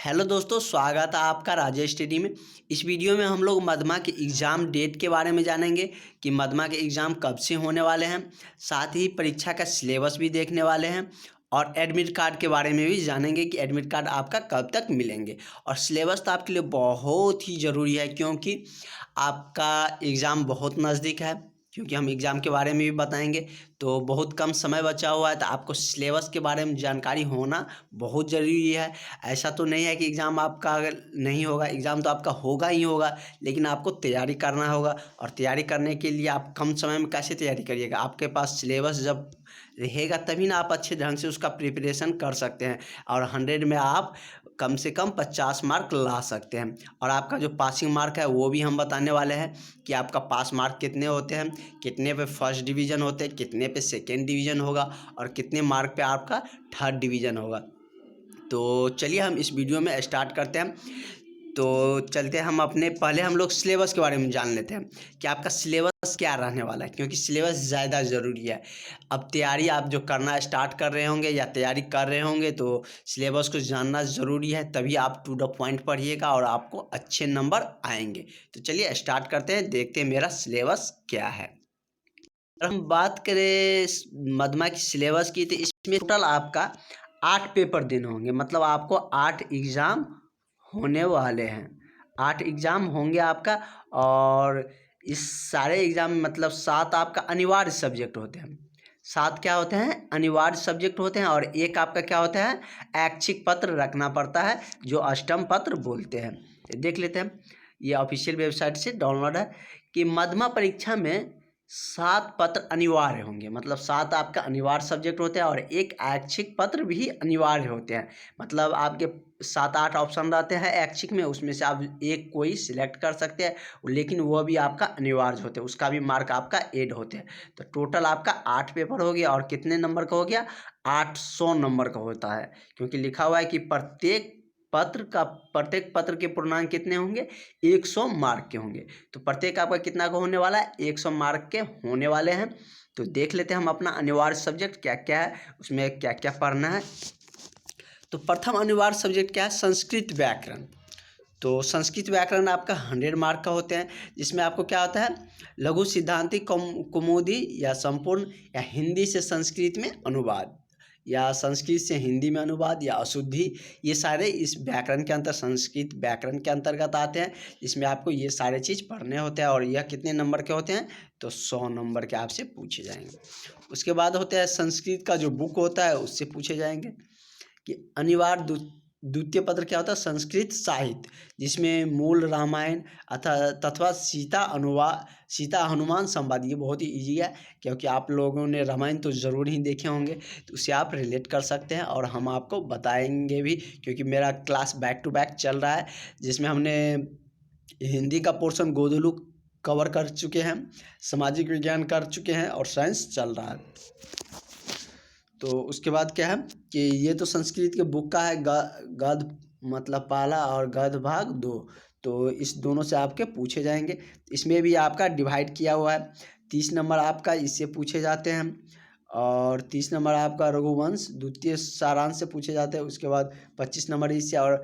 Hello दोस्तों, स्वागत है आपका राजेश स्टडी में। इस वीडियो में हम लोग मदमा के एग्ज़ाम डेट के बारे में जानेंगे कि मदमा के एग्ज़ाम कब से होने वाले हैं। साथ ही परीक्षा का सिलेबस भी देखने वाले हैं और एडमिट कार्ड के बारे में भी जानेंगे कि एडमिट कार्ड आपका कब तक मिलेंगे। और सिलेबस तो आपके लिए बहुत ही ज़रूरी है क्योंकि आपका एग्ज़ाम बहुत नज़दीक है, क्योंकि हम एग्ज़ाम के बारे में भी बताएंगे। तो बहुत कम समय बचा हुआ है, तो आपको सिलेबस के बारे में जानकारी होना बहुत ज़रूरी है। ऐसा तो नहीं है कि एग्ज़ाम आपका अगर नहीं होगा, एग्ज़ाम तो आपका होगा ही होगा, लेकिन आपको तैयारी करना होगा। और तैयारी करने के लिए आप कम समय में कैसे तैयारी करिएगा, आपके पास सिलेबस जब रहेगा तभी ना आप अच्छे ढंग से उसका प्रिपरेशन कर सकते हैं और 100 में आप कम से कम 50 मार्क ला सकते हैं। और आपका जो पासिंग मार्क है वो भी हम बताने वाले हैं कि आपका पास मार्क कितने होते हैं, कितने पे फर्स्ट डिवीज़न होते हैं, कितने पे सेकेंड डिवीज़न होगा और कितने मार्क पे आपका थर्ड डिवीज़न होगा। तो चलिए हम इस वीडियो में स्टार्ट करते हैं। तो चलते हैं पहले हम लोग सिलेबस के बारे में जान लेते हैं कि आपका सिलेबस क्या रहने वाला है, क्योंकि सिलेबस ज़्यादा ज़रूरी है। अब तैयारी आप जो करना स्टार्ट कर रहे होंगे या तैयारी कर रहे होंगे तो सिलेबस को जानना ज़रूरी है, तभी आप टू द पॉइंट पढ़िएगा और आपको अच्छे नंबर आएंगे। तो चलिए स्टार्ट करते हैं, देखते हैं मेरा सिलेबस क्या है। अगर हम बात करें मदमा की सिलेबस की, तो इसमें टोटल आपका 8 पेपर देने होंगे। मतलब आपको 8 एग्ज़ाम होने वाले हैं, 8 एग्ज़ाम होंगे आपका। और इस सारे एग्ज़ाम में मतलब 7 आपका अनिवार्य सब्जेक्ट होते हैं। 7 क्या होते हैं? अनिवार्य सब्जेक्ट होते हैं। और एक आपका क्या होता है? ऐच्छिक पत्र रखना पड़ता है, जो अष्टम पत्र बोलते हैं। देख लेते हैं, ये ऑफिशियल वेबसाइट से डाउनलोड है कि मदमा परीक्षा में 7 पत्र अनिवार्य होंगे। मतलब 7 आपका अनिवार्य सब्जेक्ट होते हैं और एक ऐच्छिक पत्र भी अनिवार्य होते हैं। मतलब आपके 7-8 ऑप्शन रहते हैं ऐच्छिक में, उसमें से आप एक कोई सिलेक्ट कर सकते हैं, लेकिन वो भी आपका अनिवार्य होते हैं, उसका भी मार्क आपका ऐड होते हैं। तो टोटल आपका 8 पेपर हो गया। और कितने नंबर का हो गया? 800 नंबर का होता है, क्योंकि लिखा हुआ है कि प्रत्येक पत्र के पूर्णांक कितने होंगे? 100 मार्क के होंगे। तो प्रत्येक आपका कितना का होने वाला है? 100 मार्क के होने वाले हैं। तो देख लेते हैं हम अपना अनिवार्य सब्जेक्ट क्या क्या है, उसमें क्या क्या पढ़ना है। तो प्रथम अनिवार्य सब्जेक्ट क्या है? संस्कृत व्याकरण। तो संस्कृत व्याकरण आपका 100 मार्क का होते हैं, जिसमें आपको क्या होता है? लघु सिद्धांतिक कौमुदी या संपूर्ण या हिंदी से संस्कृत में अनुवाद या संस्कृत से हिंदी में अनुवाद या अशुद्धि, ये सारे इस व्याकरण के अंतर संस्कृत व्याकरण के अंतर्गत आते हैं। इसमें आपको ये सारे चीज़ पढ़ने होते हैं। और यह कितने नंबर के होते हैं? तो 100 नंबर के आपसे पूछे जाएंगे। उसके बाद होता है संस्कृत का जो बुक होता है उससे पूछे जाएंगे कि अनिवार्य द्वितीय पत्र क्या होता है? संस्कृत साहित्य, जिसमें मूल रामायण तथा सीता हनुमान संवाद, ये बहुत ही ईजी है क्योंकि आप लोगों ने रामायण तो ज़रूर ही देखे होंगे, तो उसे आप रिलेट कर सकते हैं और हम आपको बताएंगे भी, क्योंकि मेरा क्लास बैक टू बैक चल रहा है, जिसमें हमने हिंदी का पोर्शन गोदलू कवर कर चुके हैं, सामाजिक विज्ञान कर चुके हैं और साइंस चल रहा है। तो उसके बाद क्या है कि ये तो संस्कृत के बुक का है, गद्य मतलब पाला और गद्य भाग 2। तो इस दोनों से आपके पूछे जाएंगे। इसमें भी आपका डिवाइड किया हुआ है। 30 नंबर आपका इससे पूछे जाते हैं और 30 नंबर आपका रघुवंश द्वितीय सारांश से पूछे जाते हैं। उसके बाद 25 नंबर इससे और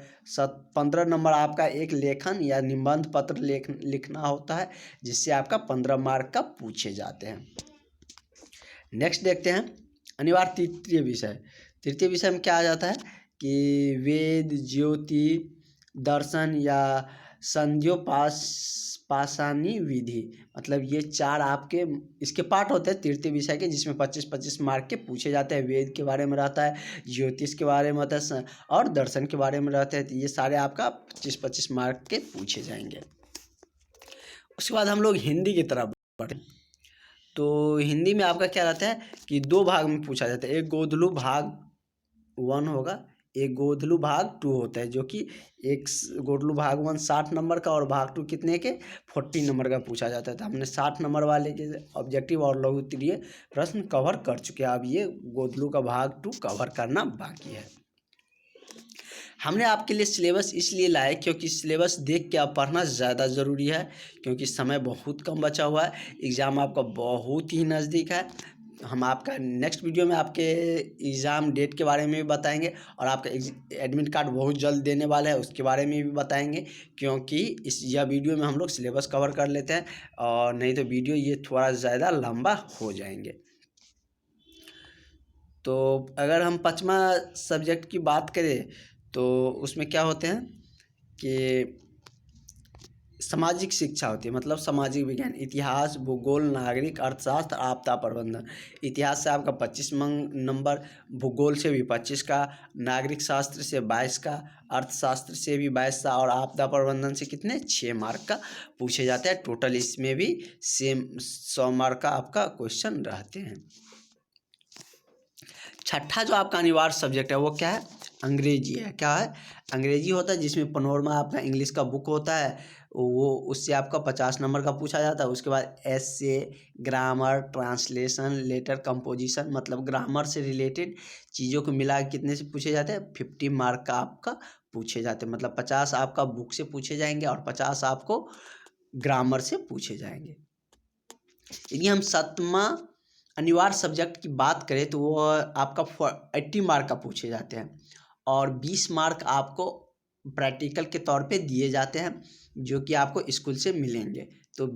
15 नंबर आपका एक लेखन या निबंध पत्र लिखना होता है, जिससे आपका 15 मार्क का पूछे जाते हैं। नेक्स्ट देखते हैं अनिवार्य तृतीय विषय में क्या आ जाता है कि वेद, ज्योति, दर्शन या पाषाणी विधि, मतलब ये 4 आपके इसके पार्ट होते हैं तृतीय विषय के, जिसमें 25-25 मार्क के पूछे जाते हैं। वेद के बारे में रहता है, ज्योतिष के बारे में होता है और दर्शन के बारे में रहता है। तो ये सारे आपका 25-25 मार्क के पूछे जाएंगे। उसके बाद हम लोग हिंदी की तरफ बढ़े। तो हिंदी में आपका क्या रहता है कि 2 भाग में पूछा जाता है। एक गोदलू भाग 1 होगा, एक गोदलू भाग 2 होता है, जो कि एक गोदलू भाग 1 60 नंबर का और भाग 2 कितने के? 40 नंबर का पूछा जाता है। तो हमने 60 नंबर वाले के ऑब्जेक्टिव और लघु उत्तरीय प्रश्न कवर कर चुके हैं। अब ये गोदलू का भाग 2 कवर करना बाकी है। हमने आपके लिए सिलेबस इसलिए लाए क्योंकि सिलेबस देख के आप पढ़ना ज़्यादा ज़रूरी है, क्योंकि समय बहुत कम बचा हुआ है, एग्ज़ाम आपका बहुत ही नज़दीक है। हम आपका नेक्स्ट वीडियो में आपके एग्ज़ाम डेट के बारे में भी बताएंगे और आपका एडमिट कार्ड बहुत जल्द देने वाला है उसके बारे में भी बताएंगे, क्योंकि यह वीडियो में हम लोग सिलेबस कवर कर लेते हैं और नहीं तो वीडियो ये थोड़ा ज़्यादा लंबा हो जाएंगे। तो अगर हम 5वां सब्जेक्ट की बात करें तो उसमें क्या होते हैं कि सामाजिक शिक्षा होती है, मतलब सामाजिक विज्ञान, इतिहास, भूगोल, नागरिक अर्थशास्त्र, आपदा प्रबंधन। इतिहास से आपका 25 नंबर, भूगोल से भी 25 का, नागरिक शास्त्र से 22 का, अर्थशास्त्र से भी 22 का और आपदा प्रबंधन से कितने 6 मार्क का पूछे जाते हैं। टोटल इसमें भी सेम 100 मार्क का आपका क्वेश्चन रहते हैं। छठा जो आपका अनिवार्य सब्जेक्ट है वो क्या है? अंग्रेजी है। क्या है? अंग्रेजी होता है, जिसमें पनोरमा आपका इंग्लिश का बुक होता है, वो उससे आपका 50 नंबर का पूछा जाता है। उसके बाद एसे, ग्रामर, ट्रांसलेशन, लेटर कंपोजिशन, मतलब ग्रामर से रिलेटेड चीज़ों को मिला के कितने से पूछे जाते हैं? 50 मार्क का आपका पूछे जाते हैं। मतलब 50 आपका बुक से पूछे जाएंगे और 50 आपको ग्रामर से पूछे जाएंगे। यदि हम 7वां अनिवार्य सब्जेक्ट की बात करें तो वो आपका 80 मार्क का पूछे जाते हैं और 20 मार्क आपको प्रैक्टिकल के तौर पे दिए जाते हैं, जो कि आपको स्कूल से मिलेंगे। तो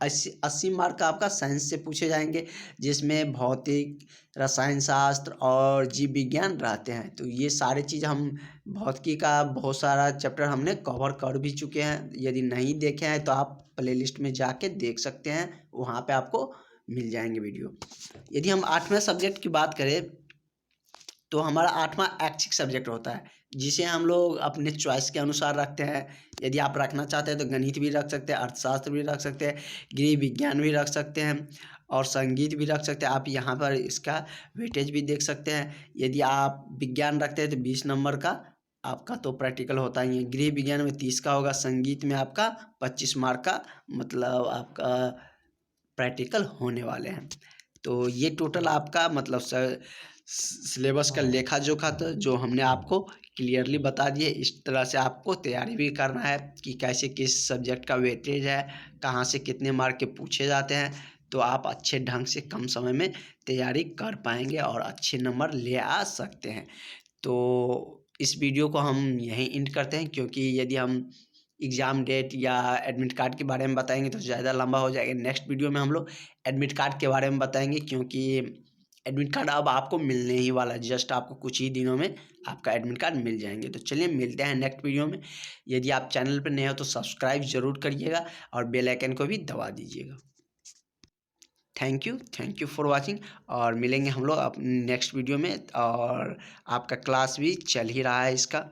80 मार्क का आपका साइंस से पूछे जाएंगे, जिसमें भौतिक, रसायन शास्त्र और जीव विज्ञान रहते हैं। तो ये सारे चीज़ हम भौतिकी का बहुत सारा चैप्टर हमने कवर कर भी चुके हैं। यदि नहीं देखे हैं तो आप प्लेलिस्ट में जाके देख सकते हैं, वहाँ पे आपको मिल जाएंगे वीडियो। यदि हम 8वें सब्जेक्ट की बात करें तो हमारा 8वां ऐच्छिक सब्जेक्ट होता है, जिसे हम लोग अपने चॉइस के अनुसार रखते हैं। यदि आप रखना चाहते हैं तो गणित भी रख सकते हैं, अर्थशास्त्र भी रख सकते हैं, गृह विज्ञान भी रख सकते हैं और संगीत भी रख सकते हैं। आप यहाँ पर इसका वेटेज भी देख सकते हैं। यदि आप विज्ञान रखते हैं तो 20 नंबर का आपका तो प्रैक्टिकल होता ही है। गृह विज्ञान में 30 का होगा, संगीत में आपका 25 मार्क का मतलब आपका प्रैक्टिकल होने वाले हैं। तो ये टोटल आपका मतलब सिलेबस का लेखा जोखा था, जो हमने आपको क्लियरली बता दिए। इस तरह से आपको तैयारी भी करना है कि कैसे किस सब्जेक्ट का वेटेज है, कहाँ से कितने मार्क के पूछे जाते हैं, तो आप अच्छे ढंग से कम समय में तैयारी कर पाएंगे और अच्छे नंबर ले आ सकते हैं। तो इस वीडियो को हम यहीं एंड करते हैं, क्योंकि यदि हम एग्ज़ाम डेट या एडमिट कार्ड के बारे में बताएंगे तो ज़्यादा लंबा हो जाएगा। नेक्स्ट वीडियो में हम लोग एडमिट कार्ड के बारे में बताएंगे, क्योंकि एडमिट कार्ड अब आपको मिलने ही वाला है। जस्ट आपको कुछ ही दिनों में आपका एडमिट कार्ड मिल जाएंगे। तो चलिए मिलते हैं नेक्स्ट वीडियो में। यदि आप चैनल पर नए हो तो सब्सक्राइब ज़रूर करिएगा और बेल आइकन को भी दबा दीजिएगा। थैंक यू फॉर वाचिंग और मिलेंगे हम लोग अब नेक्स्ट वीडियो में। और आपका क्लास भी चल ही रहा है इसका।